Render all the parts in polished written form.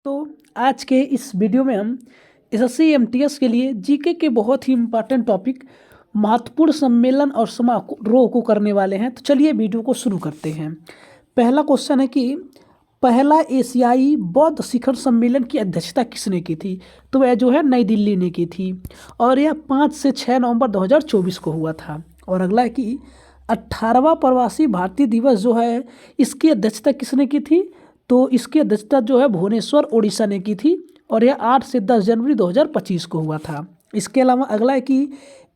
तो आज के इस वीडियो में हम एसएससी एमटीएस के लिए जीके के बहुत ही इम्पोर्टेंट टॉपिक महत्वपूर्ण सम्मेलन और समारोह को करने वाले हैं। तो चलिए वीडियो को शुरू करते हैं। पहला क्वेश्चन है कि पहला एशियाई बौद्ध शिखर सम्मेलन की अध्यक्षता किसने की थी? तो वह जो है नई दिल्ली ने की थी और यह 5 से 6 नवंबर 2024 को हुआ था। और अगला है कि 18वां प्रवासी भारतीय दिवस जो है इसकी अध्यक्षता किसने की थी? तो इसकी अध्यक्षता जो है भुवनेश्वर उड़ीसा ने की थी और यह 8 से 10 जनवरी 2025 को हुआ था। इसके अलावा अगला है कि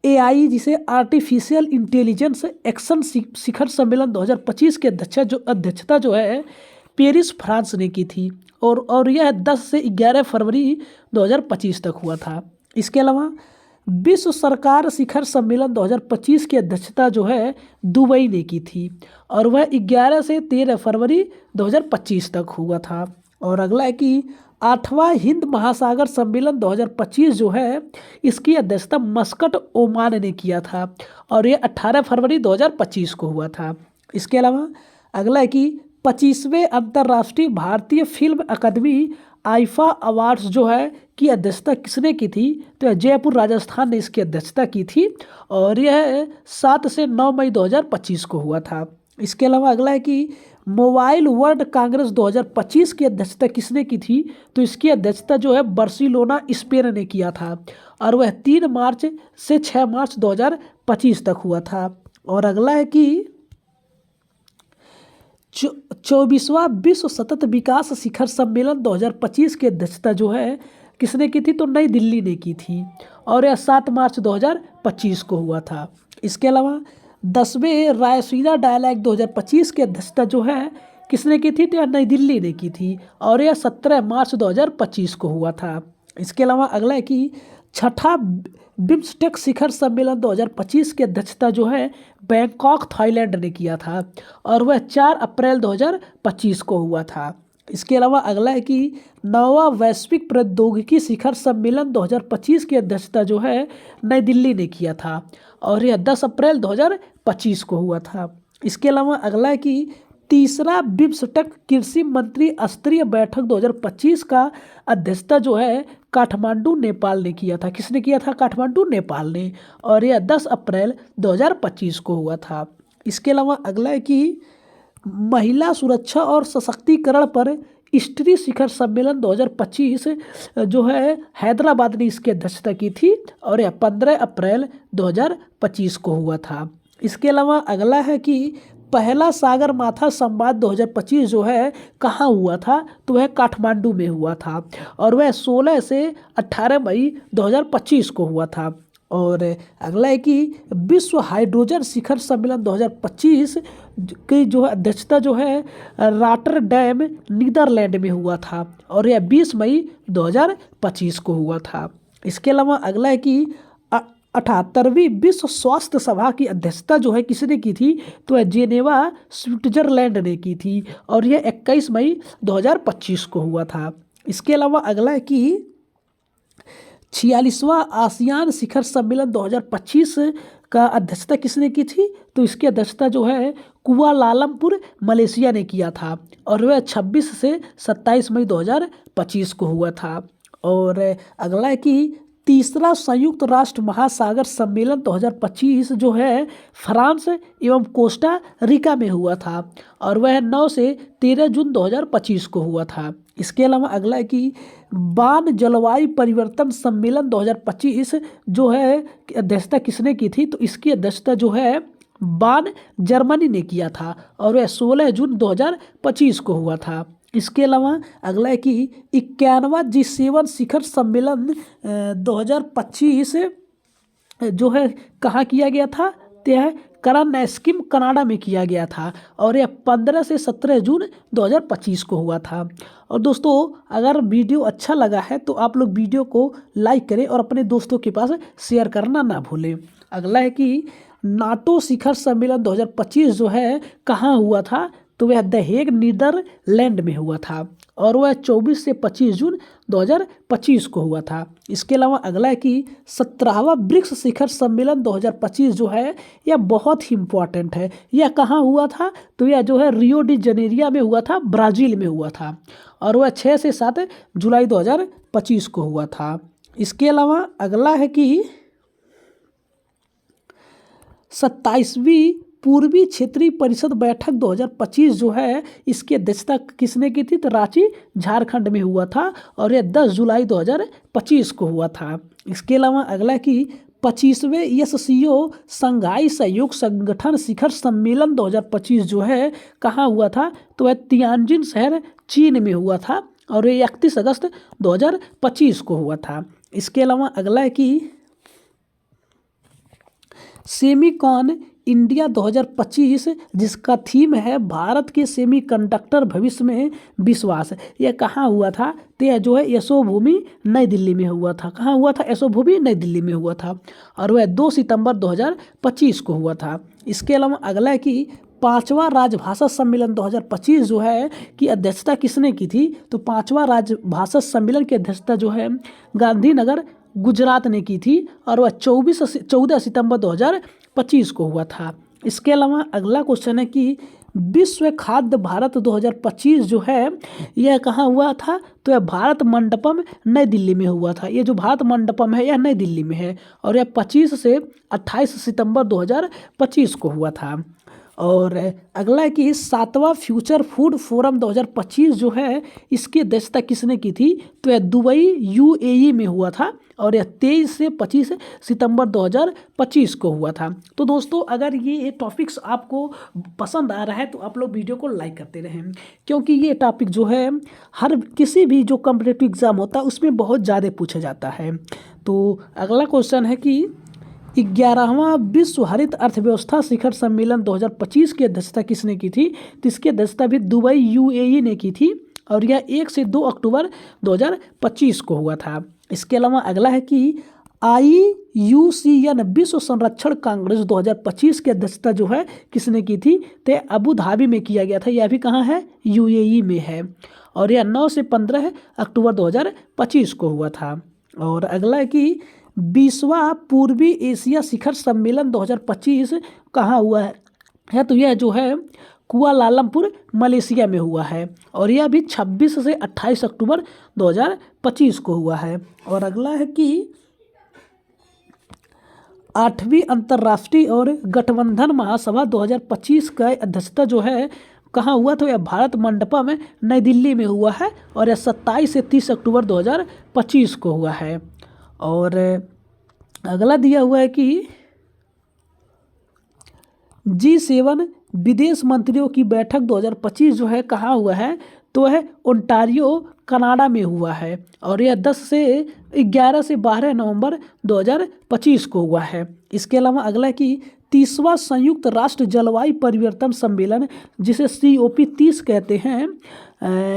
एआई जिसे आर्टिफिशियल इंटेलिजेंस एक्शन शिखर सम्मेलन 2025 की अध्यक्षता जो है पेरिस फ्रांस ने की थी और यह 10 से 11 फरवरी 2025 तक हुआ था। इसके अलावा विश्व सरकार शिखर सम्मेलन 2025 की अध्यक्षता जो है दुबई ने की थी और वह 11 से 13 फरवरी 2025 तक हुआ था। और अगला है कि 8वां हिंद महासागर सम्मेलन 2025 जो है इसकी अध्यक्षता मस्कट ओमान ने किया था और यह 18 फरवरी 2025 को हुआ था। इसके अलावा अगला है कि 25वें अंतर्राष्ट्रीय भारतीय फिल्म अकादमी आईफा अवार्ड्स जो है की अध्यक्षता किसने की थी? तो जयपुर राजस्थान ने इसकी अध्यक्षता की थी और यह 7 से 9 मई 2025 को हुआ था। इसके अलावा अगला है कि मोबाइल वर्ल्ड कांग्रेस 2025 की अध्यक्षता किसने की थी? तो इसकी अध्यक्षता जो है बार्सिलोना स्पेन ने किया था और वह 3 मार्च से 6 मार्च 2025 तक हुआ था। और अगला है कि 24वां विश्व सतत विकास शिखर सम्मेलन 2025 की अध्यक्षता जो है किसने की थी? तो नई दिल्ली ने की थी और यह 7 मार्च 2025 को हुआ था। इसके अलावा 10वें रायसीना डायलॉग 2025 की अध्यक्षता जो है किसने की थी? तो यह नई दिल्ली ने की थी और यह 17 मार्च 2025 को हुआ था। इसके अलावा अगला है कि 6ठा बिम्स्टेक शिखर सम्मेलन 2025 की अध्यक्षता जो है बैंकॉक थाईलैंड ने किया था और वह 4 अप्रैल 2025 को हुआ था। इसके अलावा अगला है कि 9वां वैश्विक प्रौद्योगिकी शिखर सम्मेलन 2025 की अध्यक्षता जो है नई दिल्ली ने किया था और यह 10 अप्रैल 2025 को हुआ था। इसके अलावा अगला है कि 3रा बिम्स्टेक कृषि मंत्री स्तरीय बैठक 2025 का अध्यक्षता जो है काठमांडू नेपाल ने किया था। किसने किया था? काठमांडू नेपाल ने और यह 10 अप्रैल 2025 को हुआ था। इसके अलावा अगला है कि महिला सुरक्षा और सशक्तिकरण पर स्त्री शिखर सम्मेलन 2025 जो है हैदराबाद ने इसकी अध्यक्षता की थी और यह 15 अप्रैल 2025 को हुआ था। इसके अलावा अगला है कि पहला सागर माथा संवाद 2025 जो है कहाँ हुआ था? तो वह काठमांडू में हुआ था और वह 16 से 18 मई 2025 को हुआ था। और अगला है कि विश्व हाइड्रोजन शिखर सम्मेलन 2025 की जो अध्यक्षता जो है रॉटरडैम नीदरलैंड में हुआ था और यह 20 मई 2025 को हुआ था। इसके अलावा अगला है कि 78वीं विश्व स्वास्थ्य सभा की अध्यक्षता जो है किसने की थी? तो जेनेवा स्विट्जरलैंड ने की थी और यह 21 मई 2025 को हुआ था। इसके अलावा अगला है कि 46वां आसियान शिखर सम्मेलन 2025 का अध्यक्षता किसने की थी? तो इसकी अध्यक्षता जो है कुआलालंपुर मलेशिया ने किया था और वह 26 से 27 मई 2025 को हुआ था। और अगला है कि 3रा संयुक्त राष्ट्र महासागर सम्मेलन 2025 जो है फ्रांस एवं कोस्टा रिका में हुआ था और वह 9 से 13 जून 2025 को हुआ था। इसके अलावा अगला है कि बान जलवायु परिवर्तन सम्मेलन 2025 जो है अध्यक्षता किसने की थी? तो इसकी अध्यक्षता जो है बान जर्मनी ने किया था और वह 16 जून 2025 को हुआ था। इसके अलावा अगला है कि 91वां G7 शिखर सम्मेलन 2025 जो है कहाँ किया गया था? तो यह करानास्किम कनाडा में किया गया था और यह 15 से 17 जून 2025 को हुआ था। और दोस्तों अगर वीडियो अच्छा लगा है तो आप लोग वीडियो को लाइक करें और अपने दोस्तों के पास शेयर करना ना भूलें। अगला है कि नाटो शिखर सम्मेलन 2025 जो है कहाँ हुआ था? तो वह द हेग नीदरलैंड में हुआ था और वह 24 से 25 जून 2025 को हुआ था। इसके अलावा अगला है कि 17वां ब्रिक्स शिखर सम्मेलन 2025 जो है यह बहुत ही इम्पोर्टेंट है। यह कहाँ हुआ था? तो यह जो है रियो डी जनेरिया में हुआ था, ब्राज़ील में हुआ था, और वह 6 से 7 जुलाई 2025 को हुआ था। इसके अलावा अगला है कि 27वीं पूर्वी क्षेत्रीय परिषद बैठक 2025 जो है इसकी अध्यक्षता किसने की थी? तो रांची झारखंड में हुआ था, और यह 10 जुलाई 2025 को हुआ था। इसके अलावा अगला कि 25वें एससीओ संघाई सहयोग संगठन शिखर सम्मेलन 2025 जो है कहाँ हुआ था? तो वह तियानजिन शहर चीन में हुआ था, और ये 31 अगस्त 2025 को हुआ था। इसके अलावा अगला है कि सेमीकॉन इंडिया 2025 जिसका थीम है भारत के सेमीकंडक्टर भविष्य में विश्वास, यह कहाँ हुआ था? तो यह जो है यशोभूमि नई दिल्ली में हुआ था। कहाँ हुआ था? यशोभूमि नई दिल्ली में हुआ था, और वह 2 सितंबर 2025 को हुआ था। इसके अलावा अगला है कि 5वां राजभाषा सम्मेलन 2025 जो है की अध्यक्षता किसने की थी? तो 5वां राजभाषा सम्मेलन की अध्यक्षता जो है गांधीनगर गुजरात ने की थी, और वह 14 सितंबर 2025 को हुआ था। इसके अलावा अगला क्वेश्चन है कि विश्व खाद्य भारत 2025 जो है यह कहाँ हुआ था? तो यह भारत मंडपम नई दिल्ली में हुआ था। ये जो भारत मंडपम है यह नई दिल्ली में है, और यह 25 से 28 सितंबर 2025 को हुआ था। और अगला है कि 7वां फ्यूचर फूड फोरम 2025 जो है इसकी अध्यक्षता किसने की थी? तो यह दुबई यूएई में हुआ था, और यह 23 से 25 सितंबर 2025 को हुआ था। तो दोस्तों अगर ये टॉपिक्स आपको पसंद आ रहा है तो आप लोग वीडियो को लाइक करते रहें, क्योंकि ये टॉपिक जो है हर किसी भी जो कॉम्पिटिटिव एग्जाम होता है उसमें बहुत ज़्यादा पूछा जाता है। तो अगला क्वेश्चन है कि 11वां विश्व हरित अर्थव्यवस्था शिखर सम्मेलन 2025 की अध्यक्षता किसने की थी? तो इसकी अध्यक्षता भी दुबई यूएई ने की थी, और यह 1 से 2 अक्टूबर 2025 को हुआ था। इसके अलावा अगला है कि IUCN विश्व संरक्षण कांग्रेस 2025 की अध्यक्षता जो है किसने की थी? तो अबू धाबी में किया गया था। यह भी कहाँ है? यूएई में है, और यह 9 से 15 अक्टूबर 2025 को हुआ था। और अगला है कि 20वां पूर्वी एशिया शिखर सम्मेलन 2025 कहाँ हुआ है? तो यह जो है कुआलालंपुर मलेशिया में हुआ है, और यह भी 26 से 28 अक्टूबर 2025 को हुआ है। और अगला है कि 8वीं अंतर्राष्ट्रीय और गठबंधन महासभा 2025 का अध्यक्षता जो है कहाँ हुआ? तो यह भारत मंडपम में नई दिल्ली में हुआ है, और यह 27 से 30 अक्टूबर 2025 को हुआ है। और अगला दिया हुआ है कि G7 विदेश मंत्रियों की बैठक 2025 जो है कहाँ हुआ है? तो वह ओंटारियो कनाडा में हुआ है, और यह 10 से 11 से 12 नवंबर 2025 को हुआ है। इसके अलावा अगला है कि 30वां संयुक्त राष्ट्र जलवायु परिवर्तन सम्मेलन जिसे COP30 कहते हैं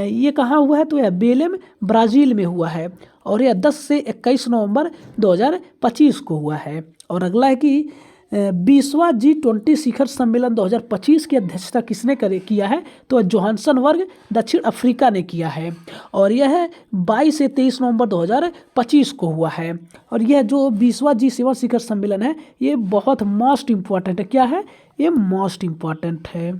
ये कहाँ हुआ है? तो यह बेलेम ब्राज़ील में हुआ है, और यह 10 से 21 नवंबर 2025 को हुआ है। और अगला है कि 20वां G20 शिखर सम्मेलन 2025 की अध्यक्षता किसने किया है? तो जोहान्सनबर्ग दक्षिण अफ्रीका ने किया है, और यह 22 से 23 नवंबर 2025 को हुआ है। और यह जो 20वां G7 शिखर सम्मेलन है ये बहुत मोस्ट इम्पॉर्टेंट है। क्या है? ये मोस्ट इम्पॉर्टेंट है।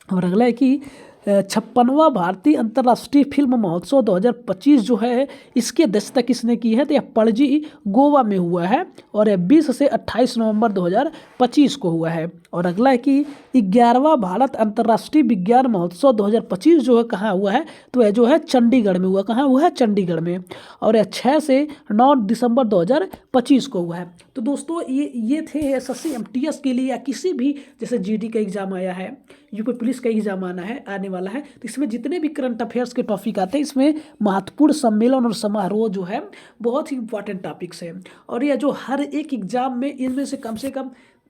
और अगला है कि 56वां भारतीय अंतर्राष्ट्रीय फिल्म महोत्सव 2025 जो है इसकी अध्यक्षता किसने की है? तो यह पणजी गोवा में हुआ है, और यह 20 से 28 नवंबर 2025 को हुआ है। और अगला है कि 11वां भारत अंतर्राष्ट्रीय विज्ञान महोत्सव 2025 जो है कहाँ हुआ है? तो यह जो है चंडीगढ़ में हुआ। कहाँ हुआ है? चंडीगढ़ में, और यह 6 से 9 दिसंबर 2025 को हुआ है। तो दोस्तों ये थे SSC MTS के लिए, या किसी भी जैसे GD का एग्जाम आया है, यूपी पुलिस का एग्जाम आने वाला है, तो इसमें जितने भी करंट अफेयर्स के टॉपिक आते हैं इसमें महत्वपूर्ण सम्मेलन और समारोह जो है बहुत ही इंपॉर्टेंट टॉपिक्स हैं। और यह जो हर एक एग्जाम में इनमें से कम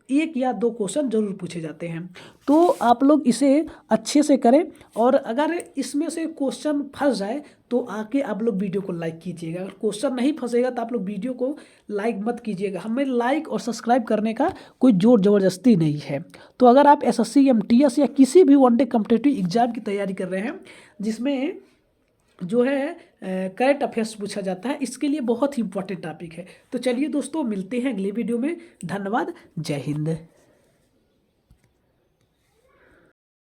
1 या 2 क्वेश्चन जरूर पूछे जाते हैं। तो आप लोग इसे अच्छे से करें, और अगर इसमें से क्वेश्चन फंस जाए तो आके आप लोग वीडियो को लाइक कीजिएगा। अगर क्वेश्चन नहीं फंसेगा तो आप लोग वीडियो को लाइक मत कीजिएगा। हमें लाइक और सब्सक्राइब करने का कोई जोर ज़बरदस्ती नहीं है। तो अगर आप एसएससी, एमटीएस या किसी भी वनडे कॉम्पिटिटिव एग्जाम की तैयारी कर रहे हैं जिसमें जो है करंट अफेयर्स पूछा जाता है, इसके लिए बहुत ही इंपॉर्टेंट टॉपिक है। तो चलिए दोस्तों, मिलते हैं अगले वीडियो में। धन्यवाद। जय हिंद।